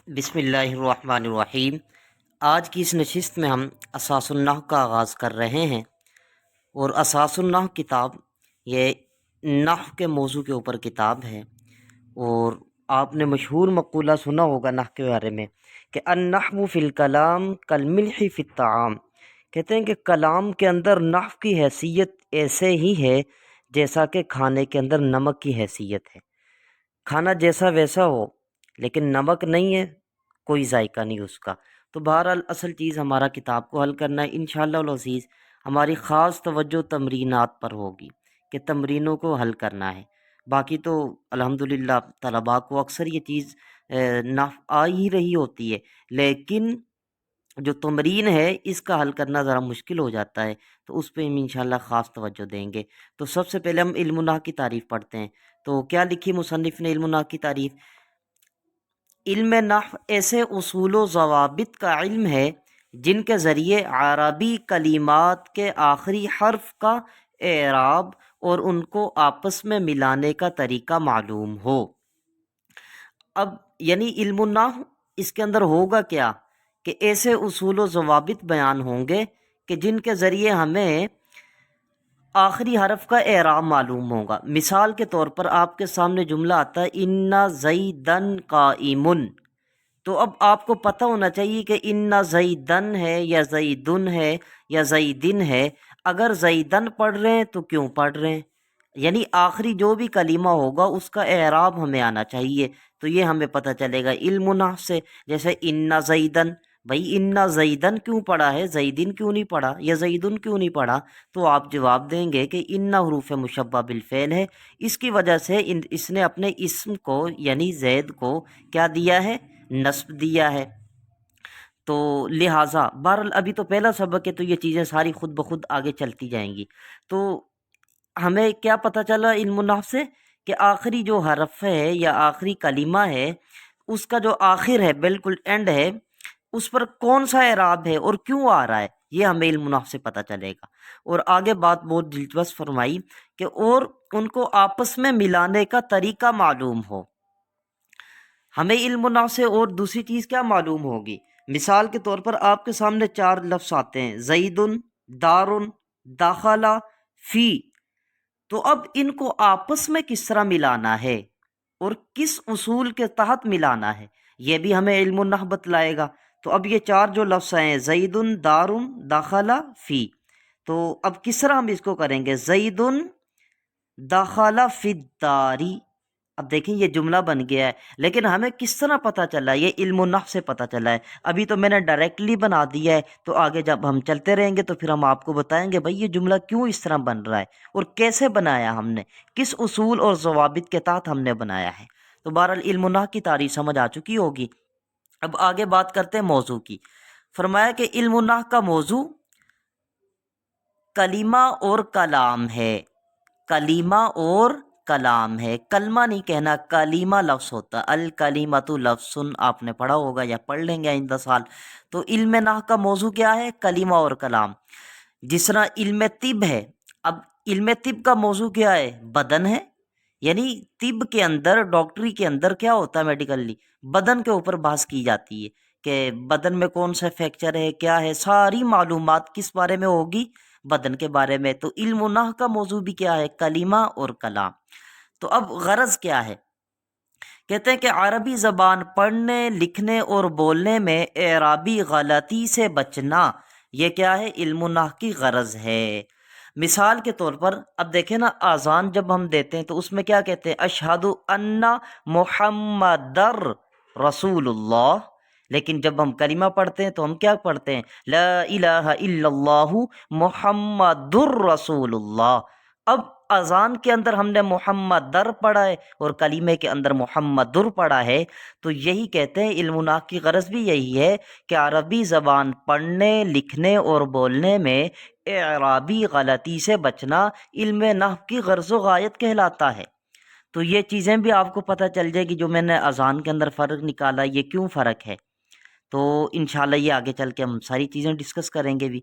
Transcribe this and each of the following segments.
بسم اللہ الرحمن الرحیم۔ آج کی اس نشست میں ہم اساس النحو کا آغاز کر رہے ہیں، اور اساس النحو کتاب یہ نحو کے موضوع کے اوپر کتاب ہے۔ اور آپ نے مشہور مقولہ سنا ہوگا نحو کے بارے میں کہ النحو فی الکلام کالملح فی الطعام، کہتے ہیں کہ کلام کے اندر نحو کی حیثیت ایسے ہی ہے جیسا کہ کھانے کے اندر نمک کی حیثیت ہے۔ کھانا جیسا ویسا ہو لیکن نمک نہیں ہے، کوئی ذائقہ نہیں اس کا۔ تو بہرحال اصل چیز ہمارا کتاب کو حل کرنا ہے انشاءاللہ العزیز۔ ہماری خاص توجہ تمرینات پر ہوگی کہ تمرینوں کو حل کرنا ہے۔ باقی تو الحمدللہ طلباء کو اکثر یہ چیز نفع آ ہی رہی ہوتی ہے، لیکن جو تمرین ہے اس کا حل کرنا ذرا مشکل ہو جاتا ہے، تو اس پہ ہم انشاءاللہ خاص توجہ دیں گے۔ تو سب سے پہلے ہم علم النحو کی تعریف پڑھتے ہیں۔ تو کیا لکھی مصنف نے علم النحو کی تعریف؟ علم نحو ایسے اصول و ضوابط کا علم ہے جن کے ذریعے عربی کلمات کے آخری حرف کا اعراب اور ان کو آپس میں ملانے کا طریقہ معلوم ہو۔ اب یعنی علم النحو اس کے اندر ہوگا کیا کہ ایسے اصول و ضوابط بیان ہوں گے کہ جن کے ذریعے ہمیں آخری حرف کا اعراب معلوم ہوگا۔ مثال کے طور پر آپ کے سامنے جملہ آتا ہے ان زیدن قائمن، تو اب آپ کو پتہ ہونا چاہیے کہ ان زیدن ہے یا زیدن ہے یا زیدن ہے۔ اگر زیدن پڑھ رہے ہیں تو کیوں پڑھ رہے ہیں، یعنی آخری جو بھی کلمہ ہوگا اس کا اعراب ہمیں آنا چاہیے، تو یہ ہمیں پتہ چلے گا علم نحو سے۔ جیسے ان زیدن، بھائی ان زیدن کیوں پڑھا ہے، زیدن کیوں نہیں پڑھا یا زیدن کیوں نہیں پڑھا؟ تو آپ جواب دیں گے کہ ان حروف مشبہ بالفعل ہے، اس کی وجہ سے اس نے اپنے اسم کو یعنی زید کو کیا دیا ہے، نصب دیا ہے۔ تو لہٰذا بہرحال ابھی تو پہلا سبق ہے، تو یہ چیزیں ساری خود بخود آگے چلتی جائیں گی۔ تو ہمیں کیا پتہ چلا علم النحو سے کہ آخری جو حرف ہے یا آخری کلمہ ہے اس کا جو آخر ہے بالکل اینڈ ہے، اس پر کون سا اعراب ہے اور کیوں آ رہا ہے، یہ ہمیں علم النحو سے پتہ چلے گا۔ اور آگے بات بہت دلچسپ فرمائی کہ اور ان کو آپس میں ملانے کا طریقہ معلوم ہو۔ ہمیں علم النحو سے اور دوسری چیز کیا معلوم ہوگی؟ مثال کے طور پر آپ کے سامنے چار لفظ آتے ہیں زیدن، دارن، داخلہ، فی، تو اب ان کو آپس میں کس طرح ملانا ہے اور کس اصول کے تحت ملانا ہے، یہ بھی ہمیں علم النحو بتلائے گا۔ تو اب یہ چار جو لفظ ہیں زیدن، دارن، داخلہ، فی، تو اب کس طرح ہم اس کو کریں گے؟ زیدن داخلہ فی الداری، اب دیکھیں یہ جملہ بن گیا ہے، لیکن ہمیں کس طرح پتہ چلا؟ یہ علم النحو سے پتہ چلا ہے۔ ابھی تو میں نے ڈائریکٹلی بنا دیا ہے، تو آگے جب ہم چلتے رہیں گے تو پھر ہم آپ کو بتائیں گے بھائی یہ جملہ کیوں اس طرح بن رہا ہے اور کیسے بنایا ہم نے، کس اصول اور ضوابط کے تحت ہم نے بنایا ہے۔ تو بہرحال علم النحو کی تعریف سمجھ آ چکی ہوگی۔ اب آگے بات کرتے ہیں موضوع کی۔ فرمایا کہ علم النحو کا موضوع کلمہ اور کلام ہے، کلمہ اور کلام ہے، کلمہ نہیں کہنا، کلمہ لفظ ہوتا، الکلمۃ لفظ، آپ نے پڑھا ہوگا یا پڑھ لیں گے آئندہ سال۔ تو علم نحو کا موضوع کیا ہے؟ کلمہ اور کلام۔ جس طرح علم طب ہے، اب علم طب کا موضوع کیا ہے؟ بدن ہے، یعنی طب کے اندر، ڈاکٹری کے اندر کیا ہوتا ہے؟ میڈیکلی بدن کے اوپر بحث کی جاتی ہے کہ بدن میں کون سا فریکچر ہے، کیا ہے، ساری معلومات کس بارے میں ہوگی؟ بدن کے بارے میں۔ تو علم نحو کا موضوع بھی کیا ہے؟ کلمہ اور کلام۔ تو اب غرض کیا ہے؟ کہتے ہیں کہ عربی زبان پڑھنے، لکھنے اور بولنے میں اعرابی غلطی سے بچنا، یہ کیا ہے؟ علم نحو کی غرض ہے۔ مثال کے طور پر اب دیکھیں نا، اذان جب ہم دیتے ہیں تو اس میں کیا کہتے ہیں؟ اشہد ان محمد رسول اللہ، لیکن جب ہم کلمہ پڑھتے ہیں تو ہم کیا پڑھتے ہیں؟ لا الہ الا اللہ محمد الرسول اللہ۔ اب اذان کے اندر ہم نے محمد در پڑھا ہے اور کلمے کے اندر محمد در پڑھا ہے، تو یہی کہتے ہیں علم نحو کی غرض بھی یہی ہے کہ عربی زبان پڑھنے، لکھنے اور بولنے میں اعرابی غلطی سے بچنا علم نحو کی غرض و غایت کہلاتا ہے۔ تو یہ چیزیں بھی آپ کو پتہ چل جائے گی جو میں نے اذان کے اندر فرق نکالا، یہ کیوں فرق ہے، تو انشاءاللہ یہ آگے چل کے ہم ساری چیزیں ڈسکس کریں گے بھی۔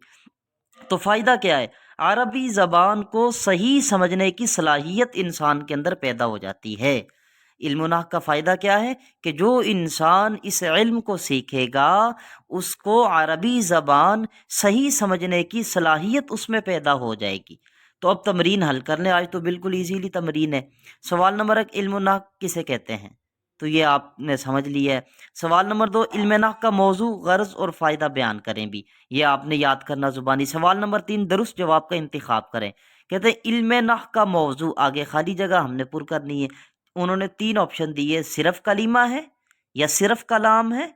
تو فائدہ کیا ہے؟ عربی زبان کو صحیح سمجھنے کی صلاحیت انسان کے اندر پیدا ہو جاتی ہے۔ علم و نحو کا فائدہ کیا ہے کہ جو انسان اس علم کو سیکھے گا اس کو عربی زبان صحیح سمجھنے کی صلاحیت اس میں پیدا ہو جائے گی۔ تو اب تمرین حل کر لیں، آج تو بالکل ایزیلی تمرین ہے۔ سوال نمبر 1، علم و نحو کسے کہتے ہیں؟ تو یہ آپ نے سمجھ لیا ہے۔ سوال نمبر 2، علم نحو کا موضوع، غرض اور فائدہ بیان کریں بھی، یہ آپ نے یاد کرنا زبانی۔ سوال نمبر 3، درست جواب کا انتخاب کریں۔ کہتے ہیں علم نحو کا موضوع، آگے خالی جگہ ہم نے پر کرنی ہے۔ انہوں نے 3 آپشن دیے، صرف کلمہ ہے یا صرف کلام ہے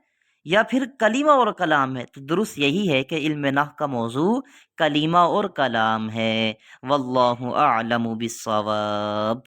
یا پھر کلمہ اور کلام ہے۔ تو درست یہی ہے کہ علم نحو کا موضوع کلمہ اور کلام ہے۔ واللہ اعلم بالصواب۔